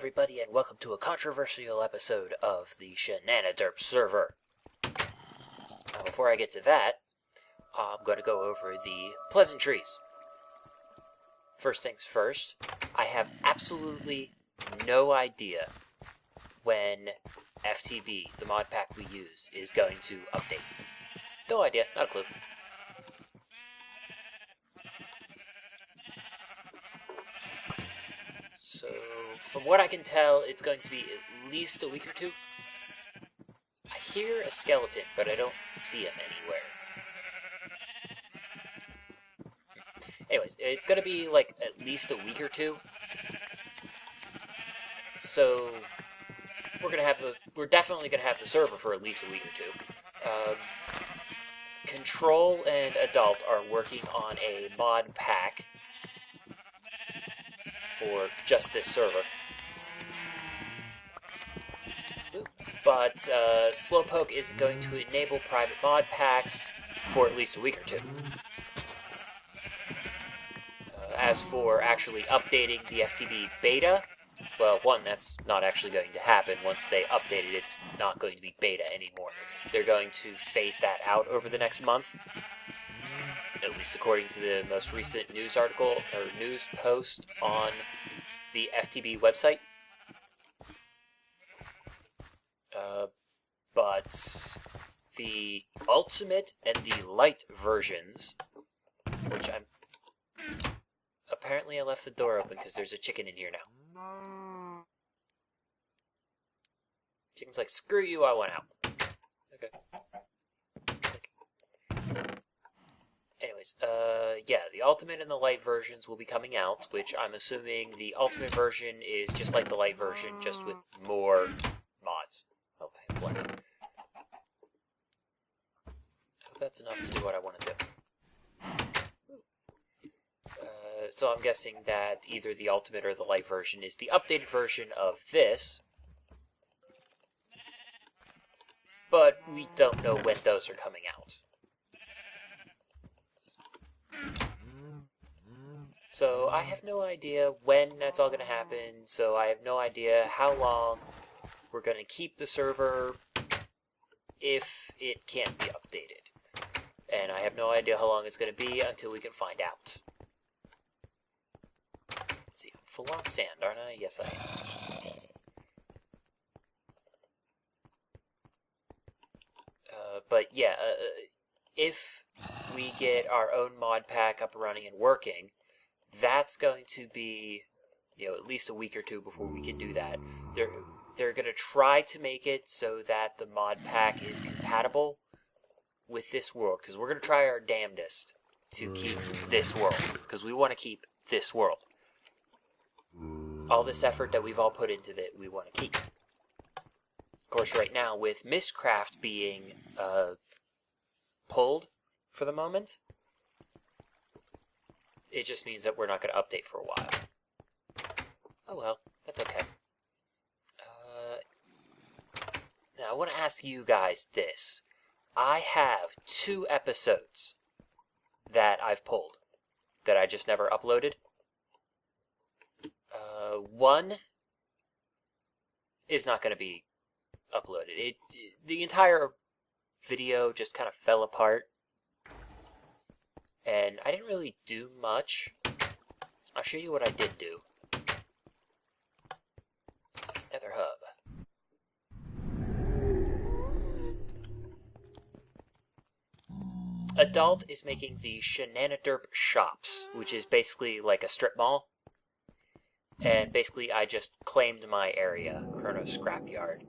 everybody, and welcome to a controversial episode of the Shenaniderp server. Now, before I get to that, I'm going to go over the pleasantries. First things first, I have absolutely no idea when FTB, the mod pack we use, is going to update. No idea, not a clue. So, from what I can tell, it's going to be at least a week or two. I hear a skeleton, but I don't see him anywhere. Anyways, it's going to be like at least a week or two. So, we're definitely going to have the server for at least a week or two. Control and Adult are working on a mod pack for just this server. But Slowpoke isn't going to enable private mod packs for at least a week or two. As for actually updating the FTB beta, well, one, that's not actually going to happen. Once they update it, it's not going to be beta anymore. They're going to phase that out over the next month, at least according to the most recent news article or news post on the FTB website. But the Ultimate and the Light versions, which apparently I left the door open because there's a chicken in here now. Chicken's like, screw you, I want out. Okay. Anyways, yeah, the Ultimate and the Light versions will be coming out, which I'm assuming the Ultimate version is just like the Light version, just with more mods. Okay, blank. I hope that's enough to do what I want to do. So I'm guessing that either the Ultimate or the Light version is the updated version of this. But we don't know when those are coming out. So I have no idea when that's all going to happen, so I have no idea how long we're going to keep the server if it can't be updated. And I have no idea how long it's going to be until we can find out. Let's see, I'm full on sand, aren't I? Yes, I am. But yeah, if we get our own mod pack up and running and working, that's going to be, at least a week or two before we can do that. They're going to try to make it so that the mod pack is compatible with this world, because we're going to try our damnedest to keep this world, because we want to keep this world. All this effort that we've all put into it, we want to keep. Of course, right now, with Mistcraft being pulled for the moment, it just means that we're not going to update for a while. Oh well, that's okay. Now, I want to ask you guys this. I have 2 episodes that I've pulled that I just never uploaded. One is not going to be uploaded. The entire video just kind of fell apart, and I didn't really do much. I'll show you what I did do. Nether hub. Adult is making the Shenaniderp shops, which is basically like a strip mall. And basically I just claimed my area, Chrono Scrapyard.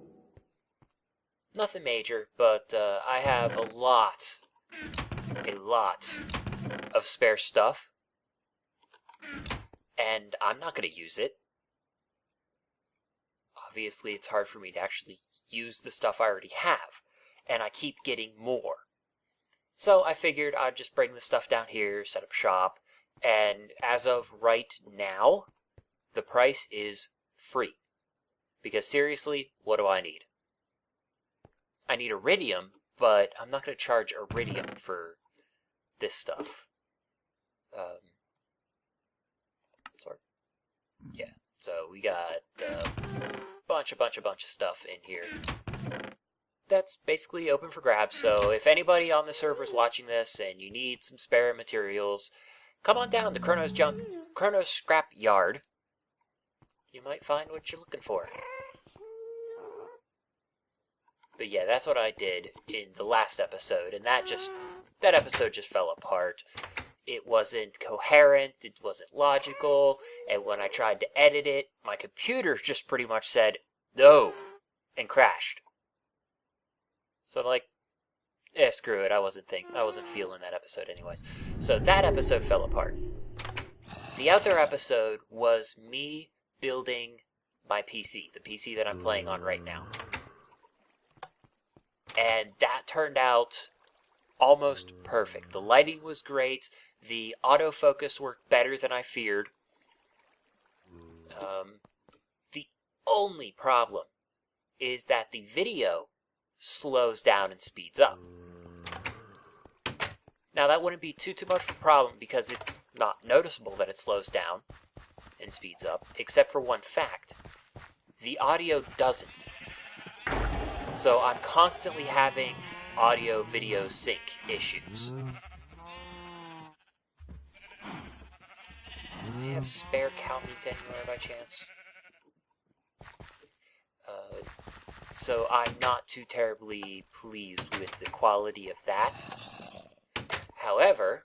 Nothing major, but I have a lot of spare stuff. And I'm not going to use it. Obviously, it's hard for me to actually use the stuff I already have. And I keep getting more. So I figured I'd just bring the stuff down here, set up shop. And as of right now, the price is free. Because seriously, what do I need? I need iridium, but I'm not going to charge iridium for this stuff. Sorry. Yeah. So we got a bunch of stuff in here. That's basically open for grabs, so if anybody on the server is watching this and you need some spare materials, come on down to Chrono's Scrap Yard. You might find what you're looking for. But yeah, that's what I did in the last episode, and that episode just fell apart. It wasn't coherent, it wasn't logical, and when I tried to edit it, my computer just pretty much said, no, and crashed. So I'm like, screw it, I wasn't feeling that episode anyways. So that episode fell apart. The other episode was me building my PC, the PC that I'm playing on right now. And that turned out almost perfect. The lighting was great, the autofocus worked better than I feared. The only problem is that the video slows down and speeds up. Now that wouldn't be too much of a problem because it's not noticeable that it slows down and speeds up, except for one fact. The audio doesn't. So I'm constantly having audio-video sync issues. Do I have spare cow meat anywhere by chance? So I'm not too terribly pleased with the quality of that. However,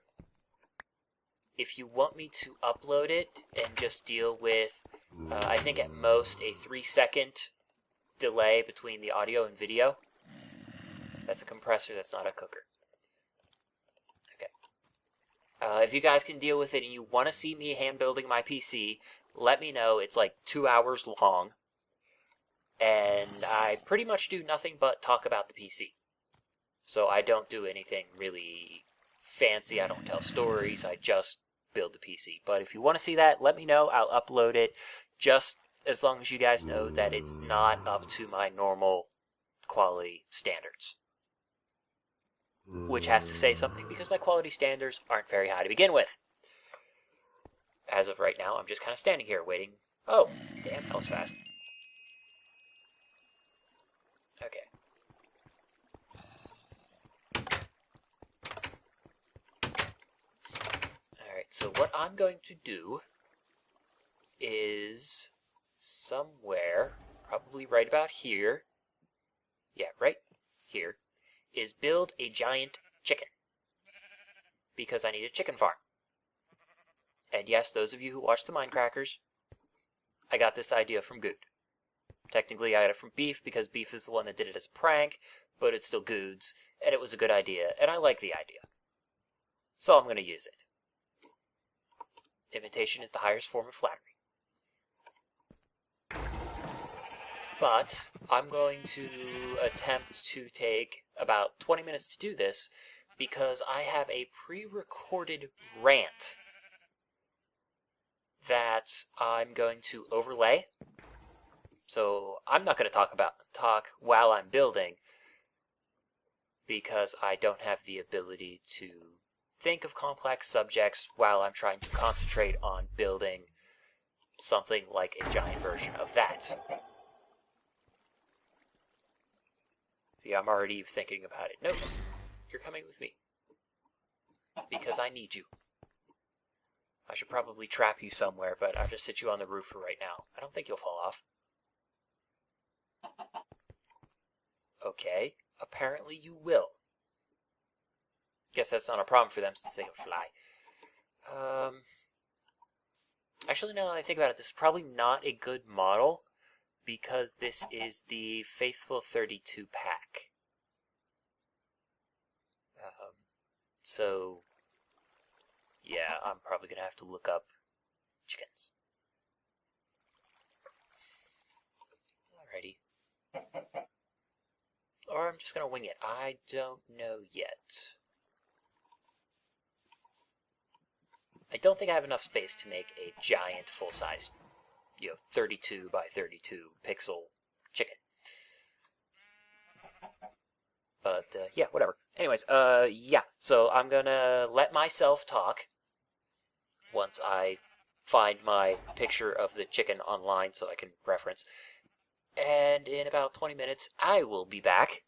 if you want me to upload it and just deal with, I think at most a 3-second delay between the audio and video, that's a compressor, that's not a cooker. Okay. If you guys can deal with it and you want to see me hand building my PC, let me know. It's like 2 hours long. And I pretty much do nothing but talk about the PC. So I don't do anything really fancy. I don't tell stories. I just build the PC. But if you want to see that, let me know. I'll upload it. Just as long as you guys know that it's not up to my normal quality standards. Which has to say something because my quality standards aren't very high to begin with. As of right now, I'm just kind of standing here waiting. Oh, damn, that was fast. Okay. Alright, so what I'm going to do is somewhere, probably right about here, yeah, right here, is build a giant chicken. Because I need a chicken farm. And yes, those of you who watch the Minecrackers, I got this idea from Good. Technically, I got it from Beef, because Beef is the one that did it as a prank, but it's still Good's, and it was a good idea, and I like the idea. So I'm going to use it. Imitation is the highest form of flattery. But I'm going to attempt to take about 20 minutes to do this, because I have a pre-recorded rant that I'm going to overlay. So I'm not going to talk while I'm building, because I don't have the ability to think of complex subjects while I'm trying to concentrate on building something like a giant version of that. See, I'm already thinking about it. Nope, you're coming with me. Because I need you. I should probably trap you somewhere, but I'll just sit you on the roof for right now. I don't think you'll fall off. Okay, apparently you will. Guess that's not a problem for them since they can fly. Actually, now that I think about it, this is probably not a good model because this is the Faithful 32 pack. So, yeah, I'm probably going to have to look up chickens. Alrighty. Or I'm just going to wing it. I don't know yet. I don't think I have enough space to make a giant full-size, 32 by 32 pixel chicken. But, yeah, whatever. Anyways, yeah, so I'm gonna let myself talk once I find my picture of the chicken online so I can reference. And in about 20 minutes, I will be back.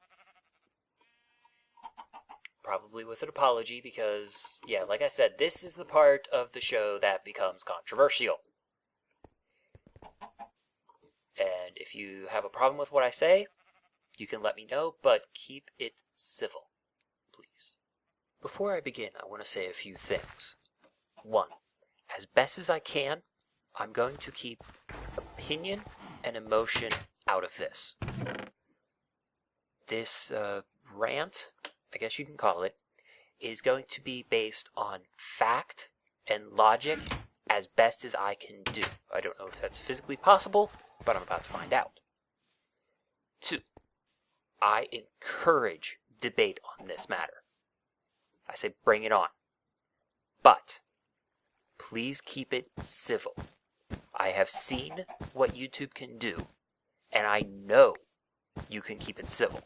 Probably with an apology because, yeah, like I said, this is the part of the show that becomes controversial. And if you have a problem with what I say, you can let me know, but keep it civil, please. Before I begin, I want to say a few things. 1. As best as I can, I'm going to keep opinion and emotion out of this. This rant, I guess you can call it, is going to be based on fact and logic as best as I can do. I don't know if that's physically possible, but I'm about to find out. 2. I encourage debate on this matter. I say bring it on. But please keep it civil. I have seen what YouTube can do, and I know you can keep it civil.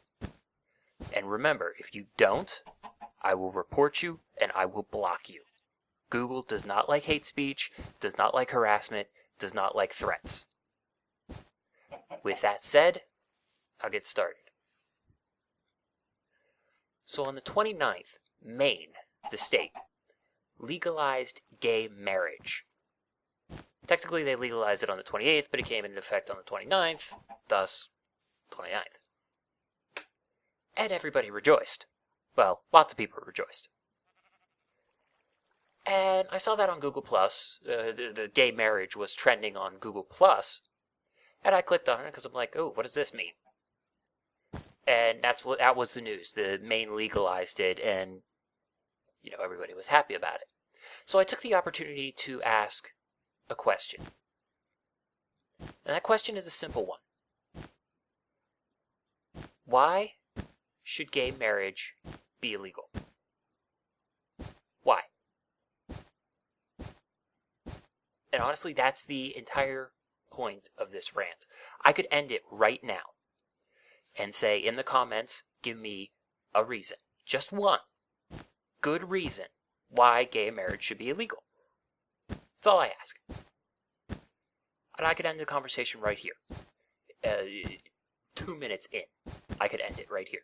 And remember, if you don't, I will report you and I will block you. Google does not like hate speech, does not like harassment, does not like threats. With that said, I'll get started. So on the 29th, Maine, the state, legalized gay marriage. Technically they legalized it on the 28th, but it came into effect on the 29th, thus 29th. And everybody rejoiced. Well, lots of people rejoiced. And I saw that on Google+. The gay marriage was trending on Google+. And I clicked on it because I'm like, oh, what does this mean? And that was the news. The Maine legalized it, and everybody was happy about it. So I took the opportunity to ask a question. And that question is a simple one. Why should gay marriage be illegal? Why? And honestly, that's the entire point of this rant. I could end it right now and say in the comments, give me a reason. Just one good reason why gay marriage should be illegal. That's all I ask. And I could end the conversation right here. 2 minutes in, I could end it right here.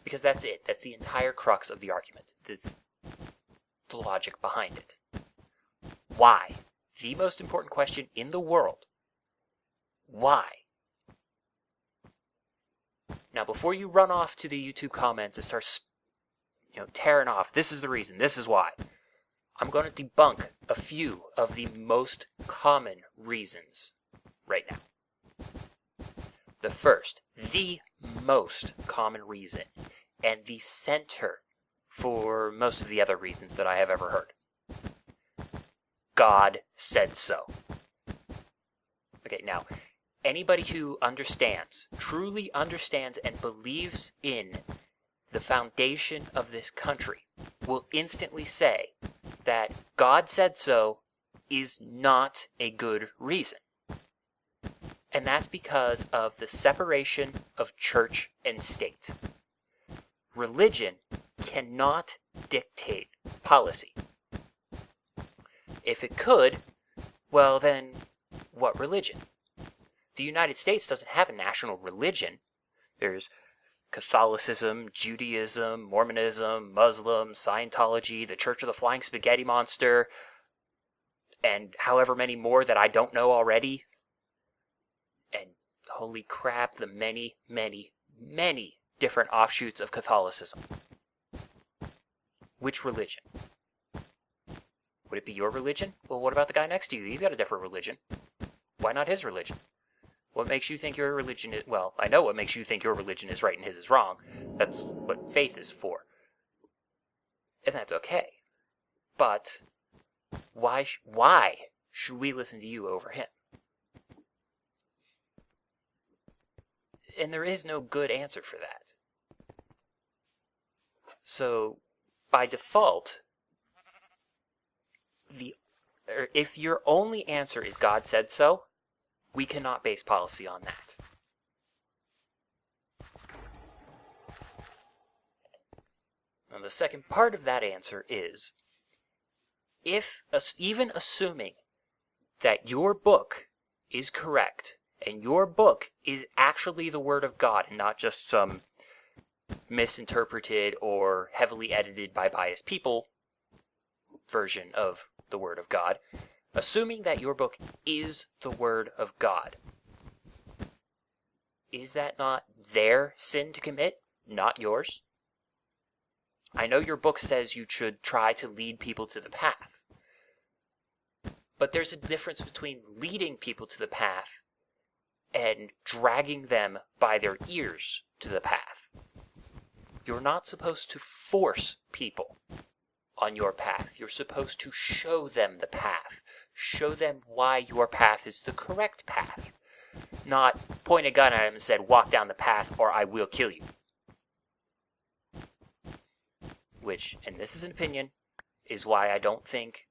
Because that's it. That's the entire crux of the argument. That's the logic behind it. Why? The most important question in the world. Why? Now, before you run off to the YouTube comments and start, tearing off, this is the reason, this is why, I'm going to debunk a few of the most common reasons right now. The first, the most common reason, and the center for most of the other reasons that I have ever heard. God said so. Okay, now, anybody who understands, truly understands and believes in the foundation of this country will instantly say that God said so is not a good reason. And that's because of the separation of church and state. Religion cannot dictate policy. If it could, well then, what religion? The United States doesn't have a national religion. There's Catholicism, Judaism, Mormonism, Muslim, Scientology, the Church of the Flying Spaghetti Monster, and however many more that I don't know already. And holy crap, the many, many, many different offshoots of Catholicism. Which religion? Would it be your religion? Well, what about the guy next to you? He's got a different religion. Why not his religion? What makes you think your religion is... Well, I know what makes you think your religion is right and his is wrong. That's what faith is for. And that's okay. But why should we listen to you over him? And there is no good answer for that. So, by default, if your only answer is God said so, we cannot base policy on that. Now, the second part of that answer is, even assuming that your book is correct, and your book is actually the Word of God, and not just some misinterpreted or heavily edited by biased people version of the Word of God, assuming that your book is the Word of God, is that not their sin to commit, not yours? I know your book says you should try to lead people to the path, but there's a difference between leading people to the path and dragging them by their ears to the path. You're not supposed to force people on your path. You're supposed to show them the path. Show them why your path is the correct path. Not point a gun at them and said, walk down the path or I will kill you. Which, and this is an opinion, is why I don't think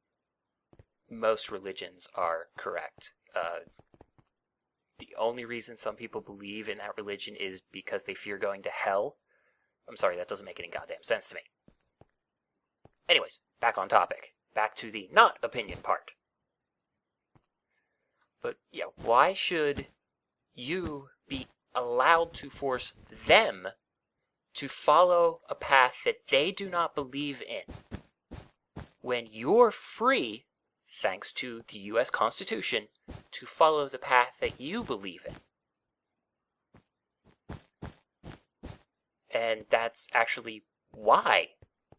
most religions are correct. The only reason some people believe in that religion is because they fear going to hell. I'm sorry, that doesn't make any goddamn sense to me. Anyways, back on topic. Back to the not opinion part. But, yeah, why should you be allowed to force them to follow a path that they do not believe in, when you're free, thanks to the U.S. Constitution, to follow the path that you believe in? And that's actually why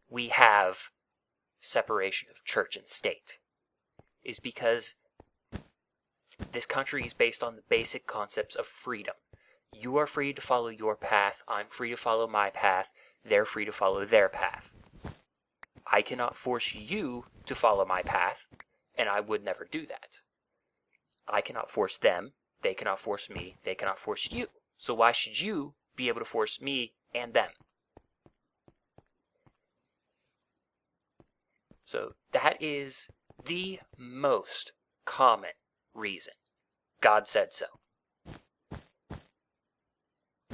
we have separation of church and state, is because this country is based on the basic concepts of freedom. You are free to follow your path, I'm free to follow my path, they're free to follow their path. I cannot force you to follow my path, and I would never do that. I cannot force them, they cannot force me, they cannot force you. So why should you be able to force me and them? So that is the most common reason. God said so.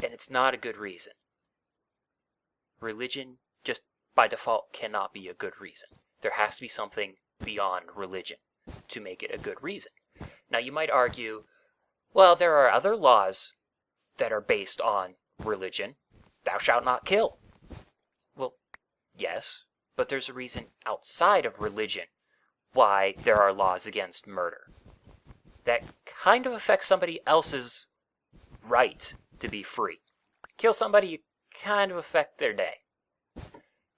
And it's not a good reason. Religion, just by default, cannot be a good reason. There has to be something beyond religion to make it a good reason. Now, you might argue, well, there are other laws that are based on religion. Thou shalt not kill. Well, yes, but there's a reason outside of religion why there are laws against murder. That kind of affects somebody else's right to be free. Kill somebody, you kind of affect their day.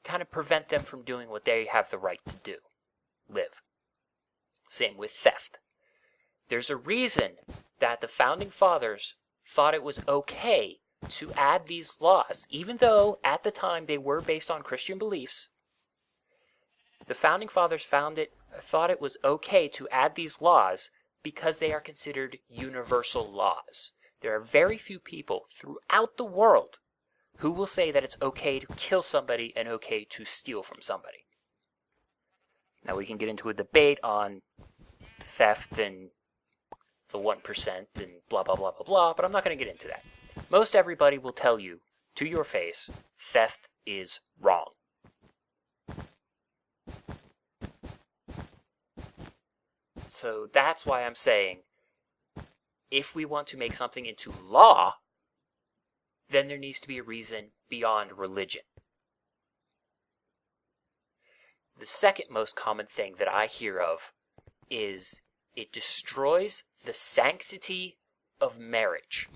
Kind of prevent them from doing what they have the right to do. Live. Same with theft. There's a reason that the Founding Fathers thought it was okay to add these laws, even though at the time they were based on Christian beliefs. The Founding Fathers thought it was okay to add these laws because they are considered universal laws. There are very few people throughout the world who will say that it's okay to kill somebody and okay to steal from somebody. Now we can get into a debate on theft and the 1% and blah, blah, blah, blah, blah, but I'm not going to get into that. Most everybody will tell you, to your face, theft is wrong. So that's why I'm saying, if we want to make something into law, then there needs to be a reason beyond religion. The second most common thing that I hear of is it destroys the sanctity of marriage.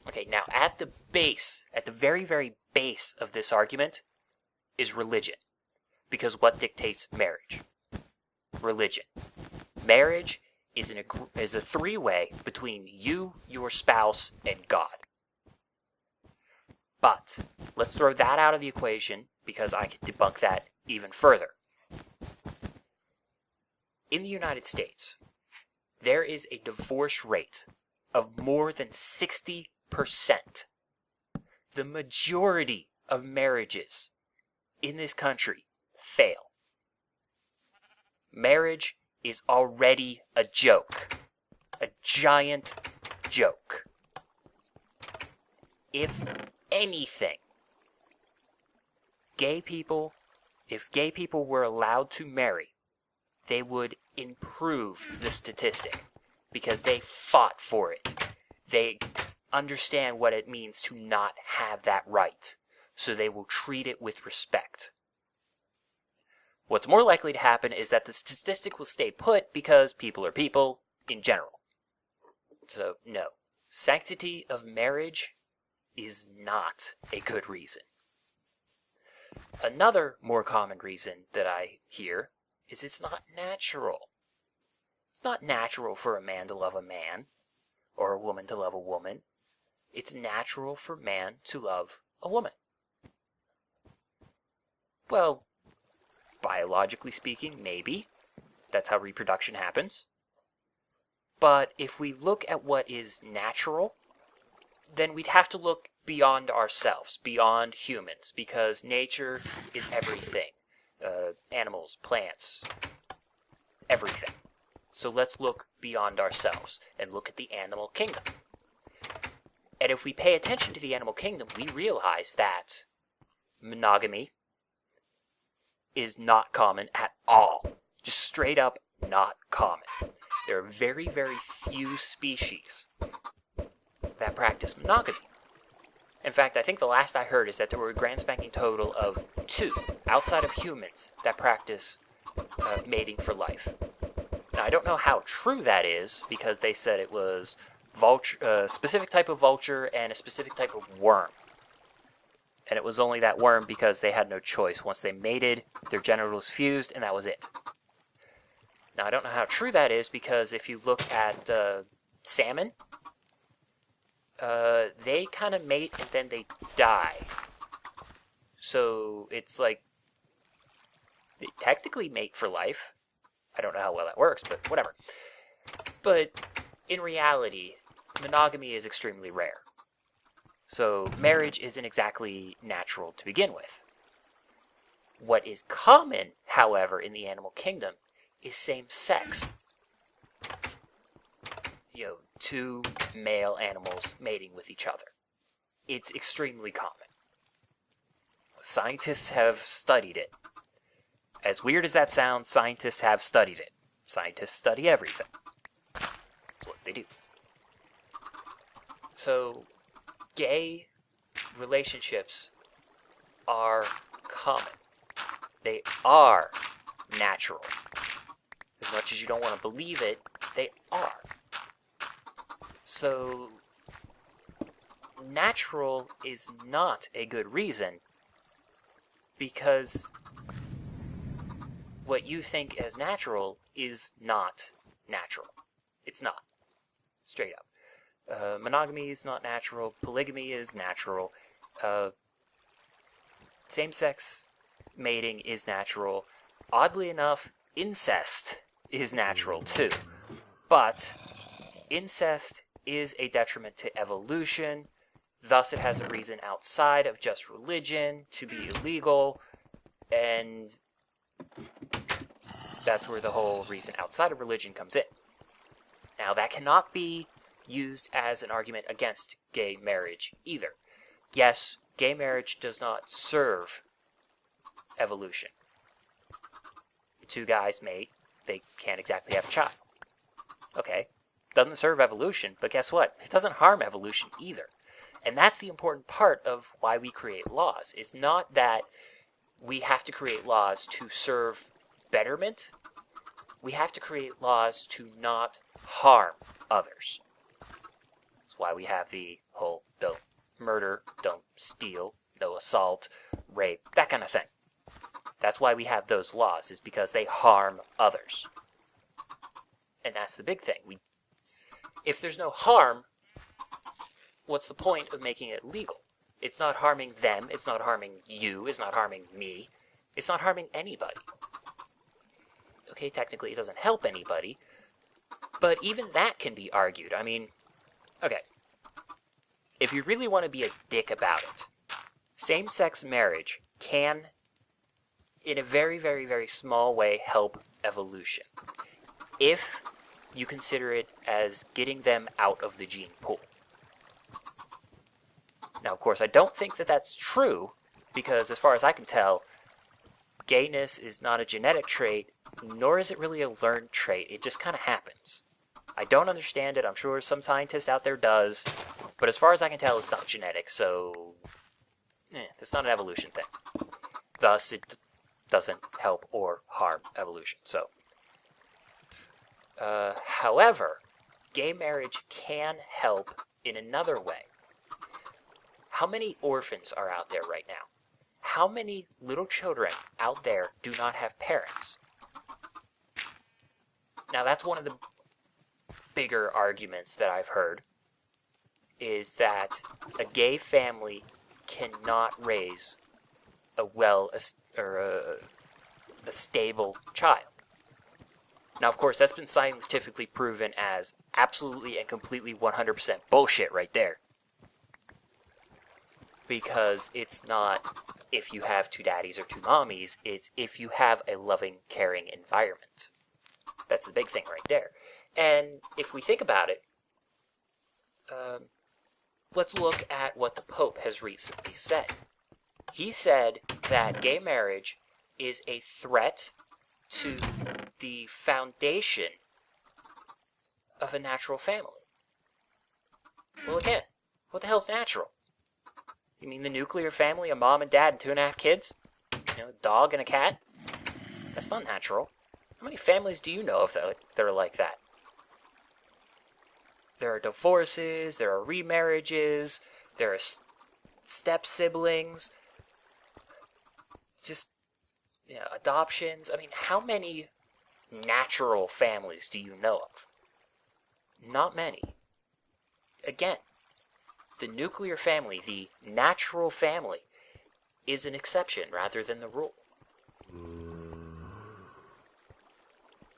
Okay, now at the base, at the very, very base of this argument is religion. Because what dictates marriage? Religion. Marriage is a three-way between you, your spouse, and God. But let's throw that out of the equation because I can debunk that even further. In the United States, there is a divorce rate of more than 60%. The majority of marriages in this country fail. Marriage is already a joke. A giant joke. If anything, if gay people were allowed to marry, they would improve the statistic because they fought for it. They understand what it means to not have that right, so they will treat it with respect. What's more likely to happen is that the statistic will stay put because people are people in general. So, no. Sanctity of marriage is not a good reason. Another more common reason that I hear is it's not natural. It's not natural for a man to love a man, or a woman to love a woman. It's natural for man to love a woman. Well, biologically speaking, maybe. That's how reproduction happens. But if we look at what is natural, then we'd have to look beyond ourselves, beyond humans, because nature is everything. Animals, plants, everything. So let's look beyond ourselves and look at the animal kingdom. And if we pay attention to the animal kingdom, we realize that monogamy is not common at all. Just straight up not common. There are very, very few species that practice monogamy. In fact, I think the last I heard is that there were a grand spanking total of 2, outside of humans, that practice mating for life. Now, I don't know how true that is, because they said it was a specific type of vulture and a specific type of worm. And it was only that worm because they had no choice. Once they mated, their genitals fused, and that was it. Now, I don't know how true that is, because if you look at salmon, they kind of mate and then they die. So it's like they technically mate for life. I don't know how well that works, but whatever. But in reality, monogamy is extremely rare. So marriage isn't exactly natural to begin with. What is common, however, in the animal kingdom is same sex. 2 male animals mating with each other. It's extremely common. Scientists have studied it. As weird as that sounds, scientists have studied it. Scientists study everything. That's what they do. So, gay relationships are common. They are natural. As much as you don't want to believe it, they are. So, natural is not a good reason, because what you think as natural is not natural. It's not. Straight up. Monogamy is not natural. Polygamy is natural. Same-sex mating is natural. Oddly enough, incest is natural too. But incest is a detriment to evolution. Thus, it has a reason outside of just religion to be illegal. And that's where the whole reason outside of religion comes in. Now, that cannot be used as an argument against gay marriage either. Yes, gay marriage does not serve evolution. 2 guys mate, they can't exactly have a child. Okay, doesn't serve evolution, but guess what? It doesn't harm evolution either. And that's the important part of why we create laws. It's not that we have to create laws to serve betterment. We have to create laws to not harm others. That's why we have the whole don't murder, don't steal, no assault, rape, that kind of thing. That's why we have those laws, is because they harm others. And that's the big thing. If there's no harm, what's the point of making it legal? It's not harming them, it's not harming you, it's not harming me, it's not harming anybody. Okay, technically it doesn't help anybody, but even that can be argued. I mean, okay, if you really want to be a dick about it, same-sex marriage can, in a very, very, very small way, help evolution. If you consider it as getting them out of the gene pool. Now, of course, I don't think that that's true, because as far as I can tell, gayness is not a genetic trait, nor is it really a learned trait. It just kind of happens. I don't understand it. I'm sure some scientist out there does. But as far as I can tell, it's not genetic, so it's not an evolution thing. Thus, it doesn't help or harm evolution. So, however, gay marriage can help in another way. How many orphans are out there right now? How many little children out there do not have parents? Now, that's one of the bigger arguments that I've heard, is that a gay family cannot raise a stable child. Now, of course, that's been scientifically proven as absolutely and completely 100% bullshit right there. Because it's not if you have two daddies or two mommies, it's if you have a loving, caring environment. That's the big thing right there. And if we think about it, let's look at what the Pope has recently said. He said that gay marriage is a threat to the foundation of a natural family. Well, again, what the hell's natural? You mean the nuclear family, a mom and dad and 2.5 kids? You know, a dog and a cat? That's not natural. How many families do you know of that are like that? There are divorces, there are remarriages, there are step-siblings, just, adoptions. I mean, how many natural families do you know of? Not many. Again, the nuclear family, the natural family, is an exception rather than the rule.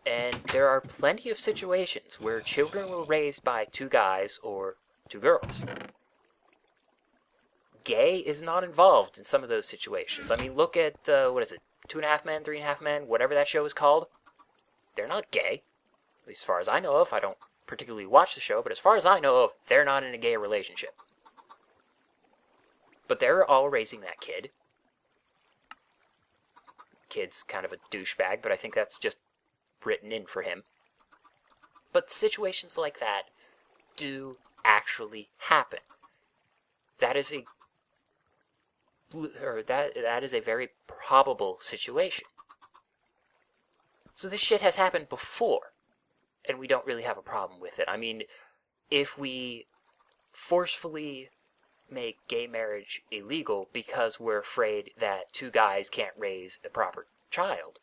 And there are plenty of situations where children were raised by 2 guys or 2 girls. Gay is not involved in some of those situations. I mean, look at, 2.5 Men, 3.5 Men, whatever that show is called. They're not gay. At least as far as I know of. I don't particularly watch the show, but as far as I know of, they're not in a gay relationship. But they're all raising that kid. Kid's kind of a douchebag, but I think that's just written in for him. But situations like that do actually happen. That is a very probable situation. So this shit has happened before, and we don't really have a problem with it. I mean, if we forcefully make gay marriage illegal because we're afraid that 2 guys can't raise a proper child,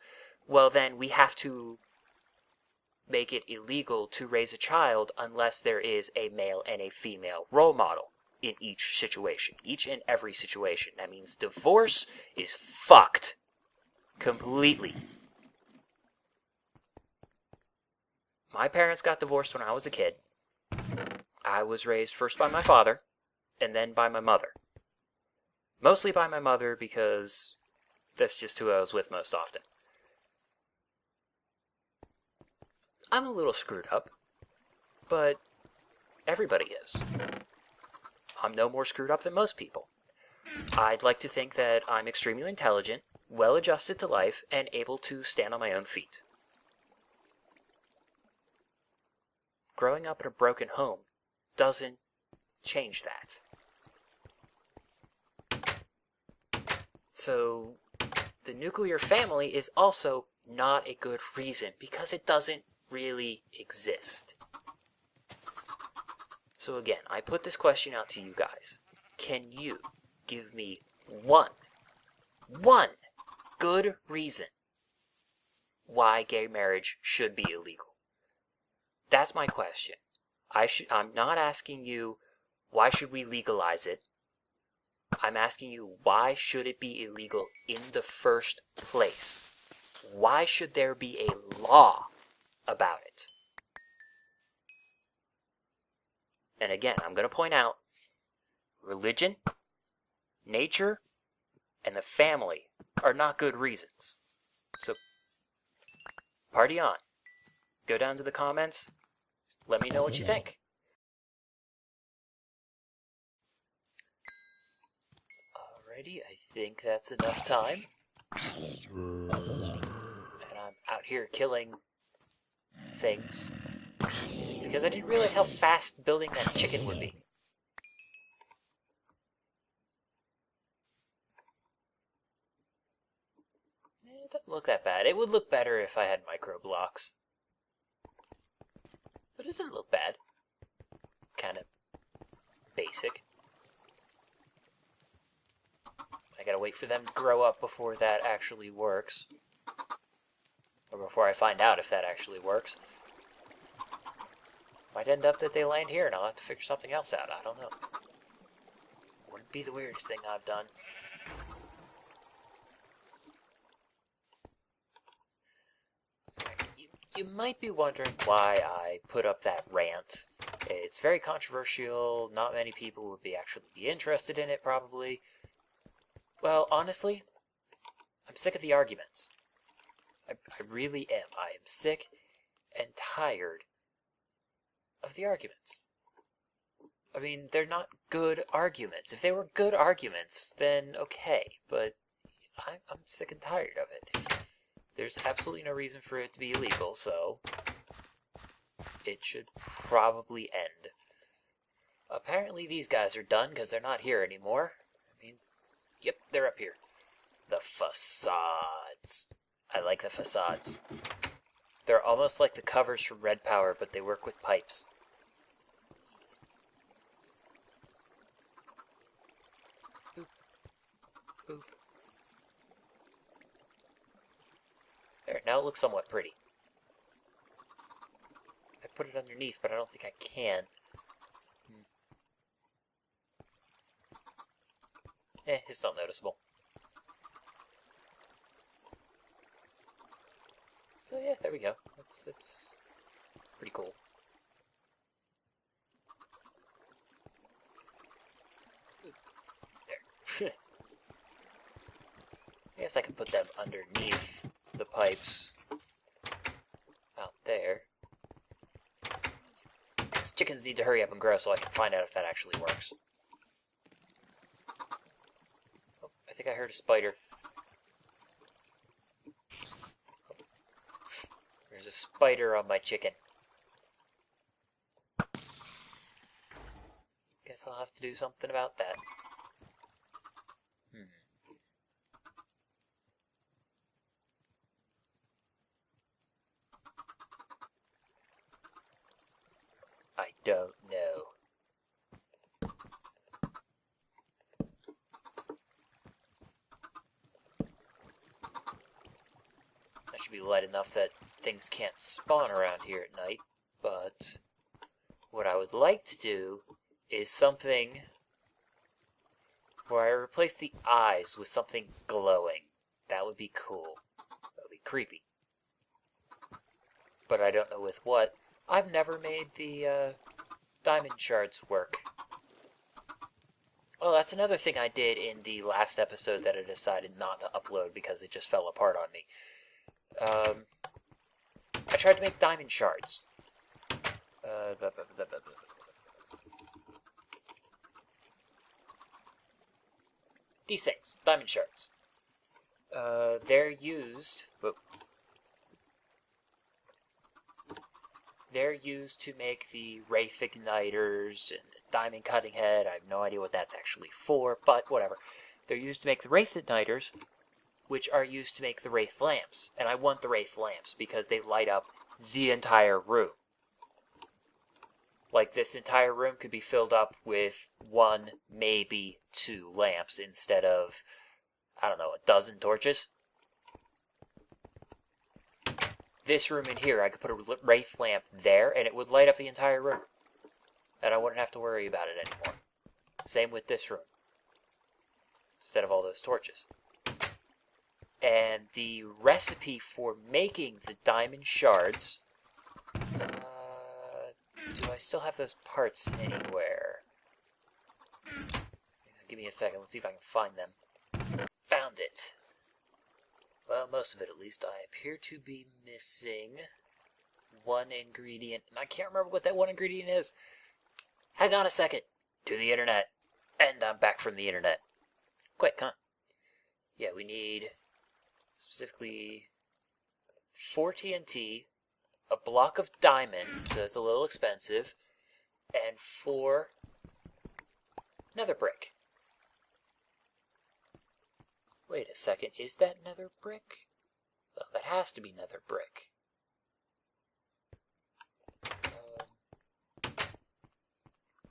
well then we have to make it illegal to raise a child unless there is a male and a female role model in each situation. Each and every situation. That means divorce is fucked. Completely. My parents got divorced when I was a kid. I was raised first by my father, and then by my mother. Mostly by my mother because that's just who I was with most often. I'm a little screwed up, but everybody is. I'm no more screwed up than most people. I'd like to think that I'm extremely intelligent, well-adjusted to life, and able to stand on my own feet. Growing up in a broken home doesn't change that. So, the nuclear family is also not a good reason because it doesn't really exist. So again, I put this question out to you guys. Can you give me one good reason why gay marriage should be illegal? That's my question. I'm not asking you, why should we legalize it? I'm asking you, why should it be illegal in the first place? Why should there be a law about it? And again, I'm going to point out, religion, nature, and the family are not good reasons. So, party on. Go down to the comments. Let me know what you think. Alrighty, I think that's enough time. And I'm out here killing things because I didn't realize how fast building that chicken would be. It doesn't look that bad. It would look better if I had micro blocks. But it doesn't look bad. Kind of basic. I gotta wait for them to grow up before that actually works. Or before I find out if that actually works. Might end up that they land here and I'll have to figure something else out. I don't know. Wouldn't be the weirdest thing I've done. You might be wondering why I put up that rant. It's very controversial. Not many people would actually be interested in it, probably. Well, honestly, I'm sick of the arguments. I really am. I am sick and tired of the arguments. I mean, they're not good arguments. If they were good arguments, then okay. But I'm sick and tired of it. There's absolutely no reason for it to be illegal, so it should probably end. Apparently these guys are done because they're not here anymore. That means, yep, they're up here. The facades. I like the facades. They're almost like the covers from Red Power, but they work with pipes. Boop. Boop. There, now it looks somewhat pretty. I put it underneath, but I don't think I can. It's not noticeable. So yeah, there we go. It's pretty cool. There. I guess I can put them underneath the pipes out there. These chickens need to hurry up and grow so I can find out if that actually works. Oh, I think I heard a spider. There's a spider on my chicken. Guess I'll have to do something about that. I don't know. I should be light enough that things can't spawn around here at night, but what I would like to do is something where I replace the eyes with something glowing. That would be cool. That would be creepy. But I don't know with what. I've never made the diamond shards work. Oh, that's another thing I did in the last episode that I decided not to upload because it just fell apart on me. I tried to make diamond shards. These things, diamond shards. They're used... They're used to make the wraith igniters and the diamond cutting head. I have no idea what that's actually for, but whatever. They're used to make the wraith igniters, which are used to make the wraith lamps. And I want the wraith lamps because they light up the entire room. Like, this entire room could be filled up with 1, maybe 2 lamps instead of, I don't know, a dozen torches. This room in here, I could put a wraith lamp there, and it would light up the entire room. And I wouldn't have to worry about it anymore. Same with this room. Instead of all those torches. And the recipe for making the diamond shards... do I still have those parts anywhere? Give me a second, let's see if I can find them. Found it. Well, most of it at least. I appear to be missing one ingredient, and I can't remember what that one ingredient is. Hang on a second. To the internet. And I'm back from the internet. Quick, huh? Yeah, we need Specifically 4 TNT, a block of diamond, so it's a little expensive, and 4 nether brick. Wait a second, is that nether brick? Well, that has to be nether brick.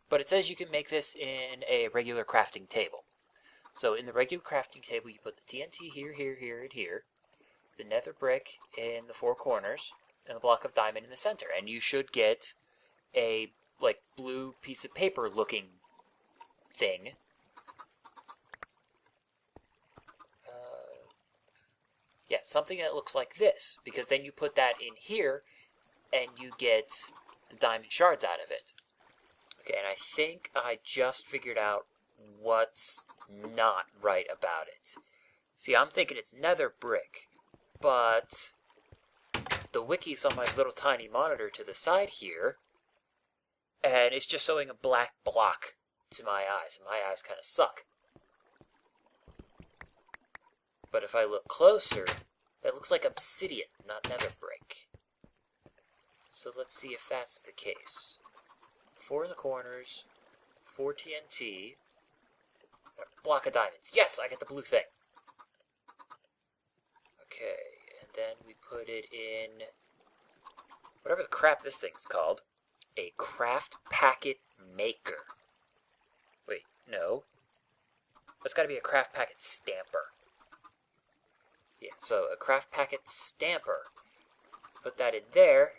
But it says you can make this in a regular crafting table. So in the regular crafting table, you put the TNT here, here, here, and here, the nether brick in the 4 corners, and the block of diamond in the center. And you should get a, like, blue piece of paper looking thing. Yeah, something that looks like this. Because then you put that in here, and you get the diamond shards out of it. Okay, and I think I just figured out what's not right about it. See, I'm thinking it's nether brick, but the wiki's on my little tiny monitor to the side here, and it's just showing a black block to my eyes, and my eyes kind of suck. But if I look closer, that looks like obsidian, not nether brick. So let's see if that's the case. 4 in the corners, 4 TNT, a block of diamonds. Yes, I get the blue thing. Okay, and then we put it in whatever the crap this thing's called. A craft packet maker. Wait, no. That's gotta be a craft packet stamper. Yeah, so a craft packet stamper. Put that in there,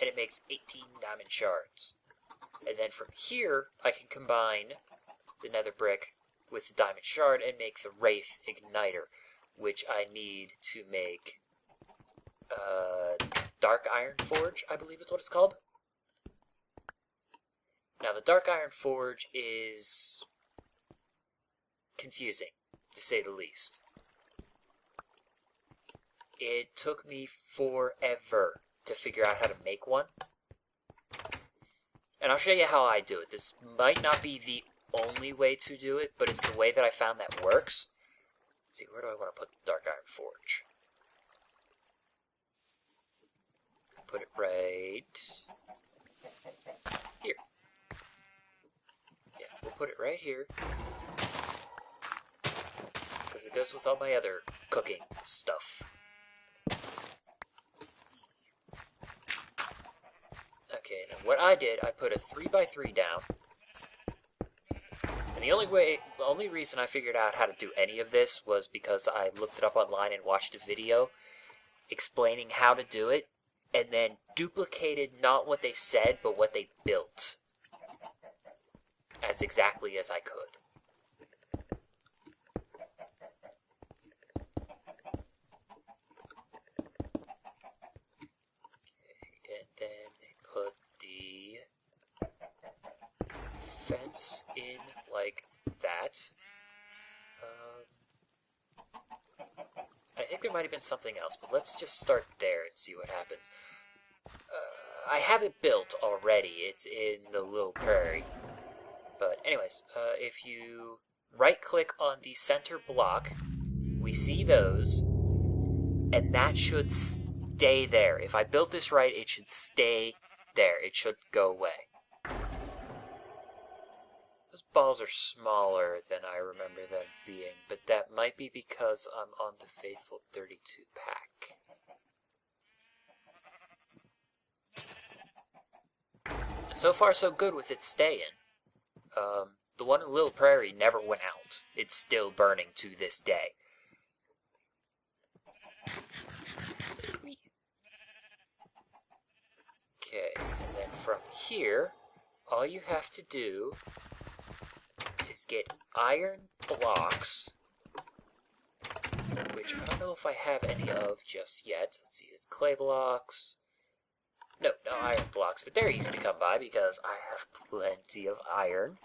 and it makes 18 diamond shards. And then from here, I can combine the nether brick with the diamond shard and make the wraith igniter, which I need to make dark iron forge, I believe is what it's called. Now the dark iron forge is confusing, to say the least. It took me forever to figure out how to make one. And I'll show you how I do it. This might not be the only way to do it, but it's the way that I found that works. Let's see, where do I want to put the dark iron forge? Put it right here. Yeah, we'll put it right here. Because it goes with all my other cooking stuff. Okay, now what I did, I put a 3x3 down. And the only reason I figured out how to do any of this was because I looked it up online and watched a video explaining how to do it, and then duplicated not what they said, but what they built. As exactly as I could. And then they put the fence in like that. I think there might have been something else, but let's just start there and see what happens. I have it built already. It's in the little prairie. But anyways, if you right-click on the center block, we see those, and that should stay there. If I built this right, it should stay there. It should go away. Those balls are smaller than I remember them being, but that might be because I'm on the Faithful 32 pack. So far, so good with it staying. The one in Little Prairie never went out. It's still burning to this day. Okay, and then from here, all you have to do is get iron blocks, which I don't know if I have any of just yet. Let's see, it's clay blocks. No iron blocks, but they're easy to come by because I have plenty of iron.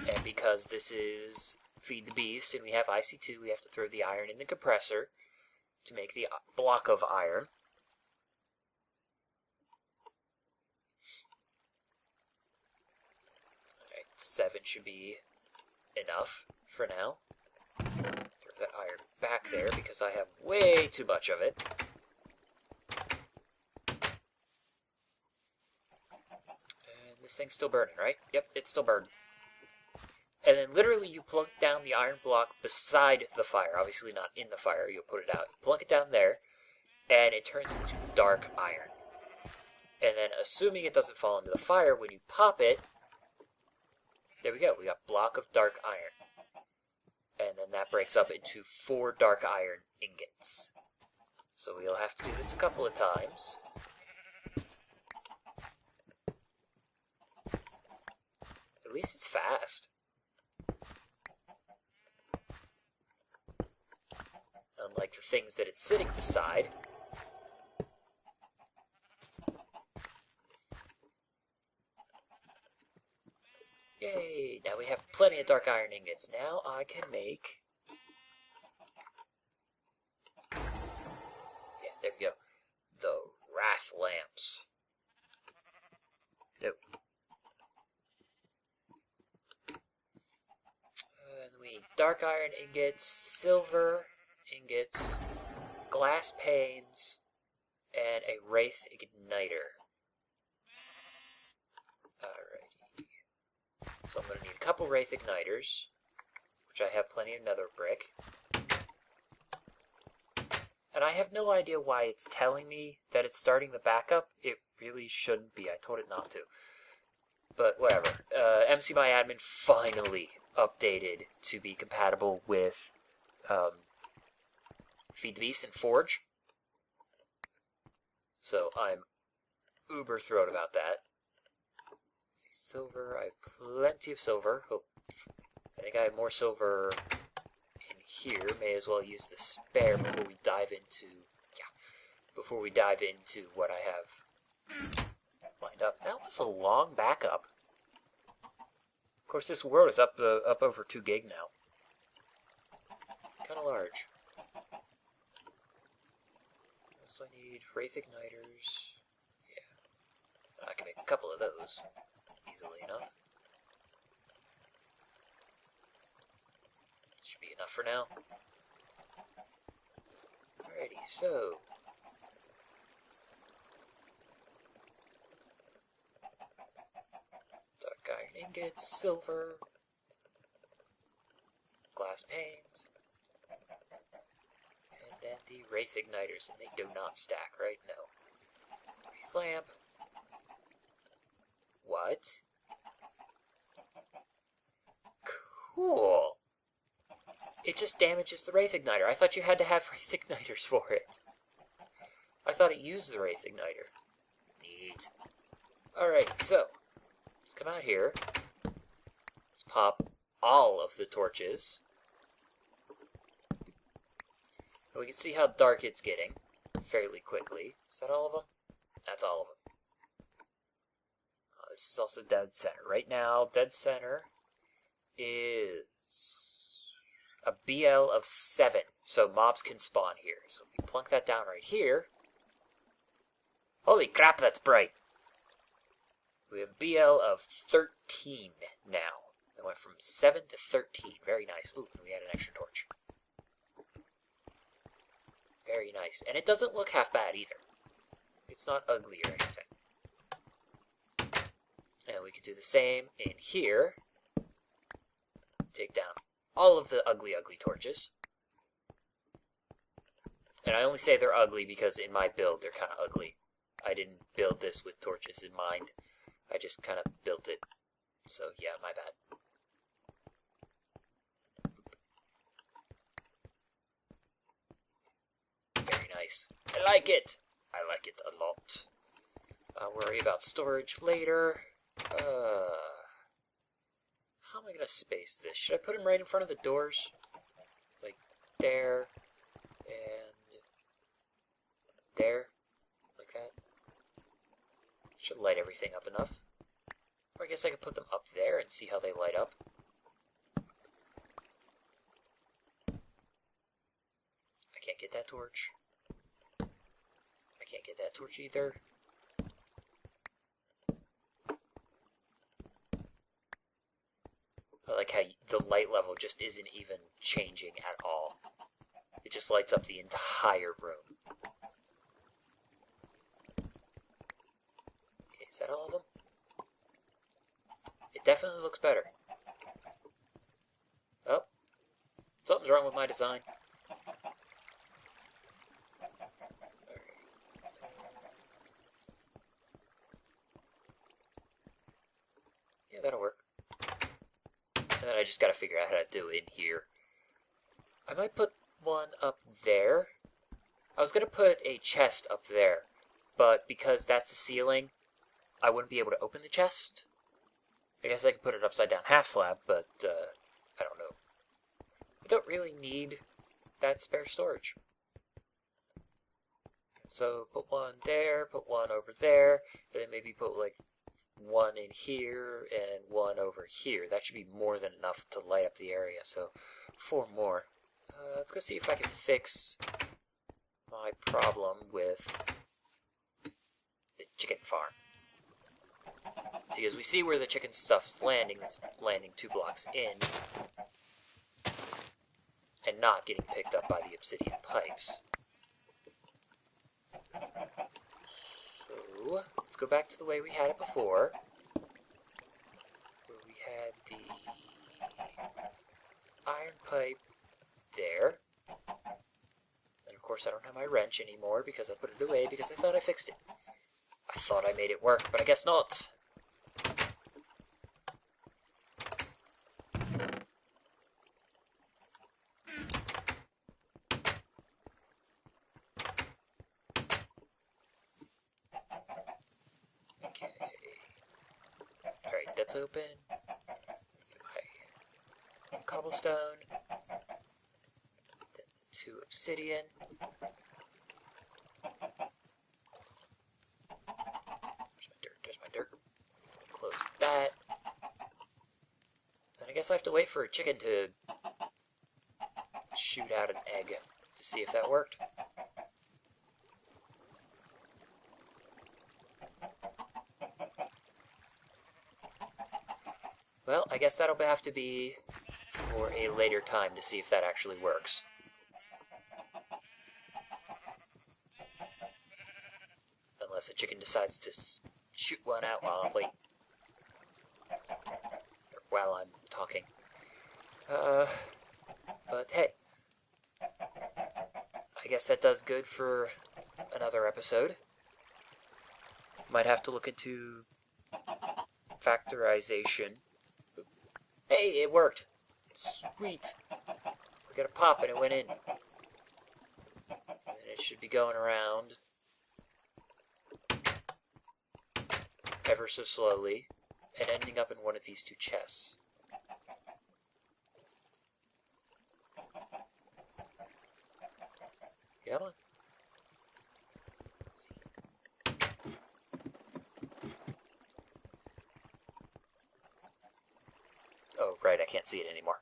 And because this is Feed the Beast and we have IC2, we have to throw the iron in the compressor to make the block of iron. Alright, 7 should be enough for now. Throw that iron back there because I have way too much of it. And this thing's still burning, right? Yep, it's still burning. And then literally you plunk down the iron block beside the fire. Obviously not in the fire, you'll put it out. You plunk it down there, and it turns into dark iron. And then assuming it doesn't fall into the fire, when you pop it, there we go, we got block of dark iron. And then that breaks up into 4 dark iron ingots. So we'll have to do this a couple of times. At least it's fast. Unlike the things that it's sitting beside. Yay! Now we have plenty of dark iron ingots. Now I can make... Yeah, there we go. The wrath lamps. Nope. And we need dark iron ingots, silver ingots, glass panes, and a wraith igniter. Alrighty. So I'm going to need a couple wraith igniters, which I have plenty of nether brick. And I have no idea why it's telling me that it's starting the backup. It really shouldn't be. I told it not to. But whatever. MCMyAdmin finally updated to be compatible with Feed the Beast and Forge. So I'm uber thrilled about that. Let's see, silver. I have plenty of silver. Oh, I think I have more silver in here. May as well use the spare before we dive into what I have lined up. That was a long backup. Of course, this world is up over 2 gig now. Kind of large. So I need wraith igniters. Yeah, I can make a couple of those easily enough. Should be enough for now. Alrighty, so dark iron ingots, silver, glass panes, and then the wraith igniters, and they do not stack, right? No. Wraith lamp. What? Cool. It just damages the wraith igniter. I thought you had to have wraith igniters for it. I thought it used the wraith igniter. Neat. Alright, so let's come out here. Let's pop all of the torches. And we can see how dark it's getting fairly quickly. Is that all of them? That's all of them. This is also dead center. Right now, dead center is a BL of 7. So mobs can spawn here. So we plunk that down right here. Holy crap, that's bright. We have BL of 13 now. It went from 7 to 13. Very nice. Ooh, we had an extra torch. Very nice. And it doesn't look half bad either. It's not ugly or anything. And we could do the same in here. Take down all of the ugly torches. And I only say they're ugly because in my build they're kind of ugly. I didn't build this with torches in mind. I just kind of built it. So yeah, my bad. Very nice. I like it. I like it a lot. I'll worry about storage later. How am I going to space this? Should I put him right in front of the doors? Like there, and there, like that. Should light everything up enough. Or I guess I could put them up there and see how they light up. I can't get that torch. I can't get that torch either. I like how the light level just isn't even changing at all. It just lights up the entire room. Okay, is that all of them? It definitely looks better. Oh, something's wrong with my design. Yeah, that'll work. And then I just gotta figure out how to do it in here. I might put one up there. I was gonna put a chest up there, but because that's the ceiling, I wouldn't be able to open the chest. I guess I could put it upside down half slab, but I don't know. I don't really need that spare storage. So put one there, put one over there, and then maybe put like one in here and one over here. That should be more than enough to light up the area. So 4 more. Let's go see if I can fix my problem with the chicken farm. See, as we see where the chicken stuff's landing, it's landing 2 blocks in and not getting picked up by the obsidian pipes. So, let's go back to the way we had it before, where we had the iron pipe there. And of course I don't have my wrench anymore because I put it away because I thought I fixed it. I thought I made it work, but I guess not. Okay. Alright, that's open. My cobblestone. Then the 2 obsidian. There's my dirt. Close that. And I guess I have to wait for a chicken to shoot out an egg to see if that worked. Well, I guess that'll have to be for a later time to see if that actually works. Unless a chicken decides to shoot one out while I'm waiting. Or while I'm talking. But hey. I guess that does good for another episode. Might have to look into factorization. Hey, it worked! Sweet! We got a pop and it went in. And it should be going around ever so slowly and ending up in one of these 2 chests. Come on. Oh, right, I can't see it anymore.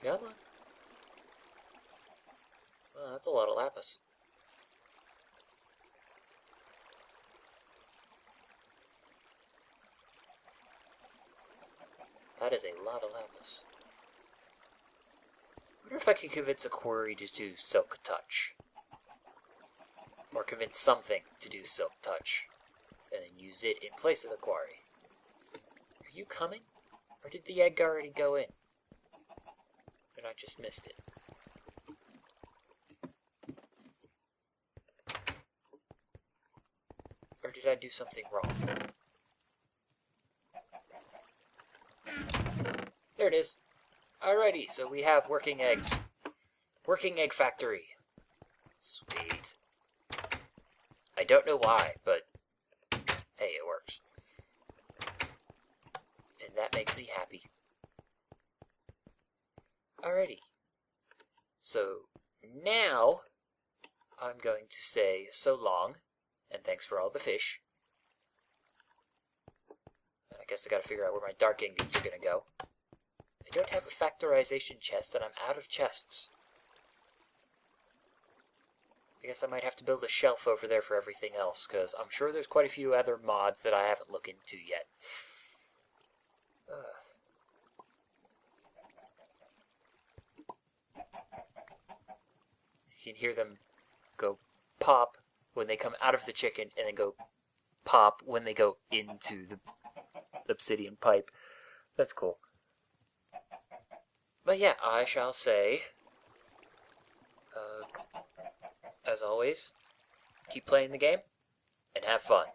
Come on. Well, that's a lot of lapis. That is a lot of lapis. I wonder if I can convince a quarry to do silk touch. Or convince something to do silk touch. And then use it in place of the quarry. Are you coming? Or did the egg already go in? And I just missed it. Or did I do something wrong? There it is. Alrighty, so we have working eggs. Working egg factory. Sweet. I don't know why, but hey, it works. And that makes me happy. Alrighty. So now I'm going to say so long, and thanks for all the fish. And I guess I gotta figure out where my dark ingots are gonna go. I don't have a factorization chest, and I'm out of chests. I guess I might have to build a shelf over there for everything else, because I'm sure there's quite a few other mods that I haven't looked into yet. You can hear them go pop when they come out of the chicken, and then go pop when they go into the obsidian pipe. That's cool. But yeah, I shall say, as always, keep playing the game and have fun.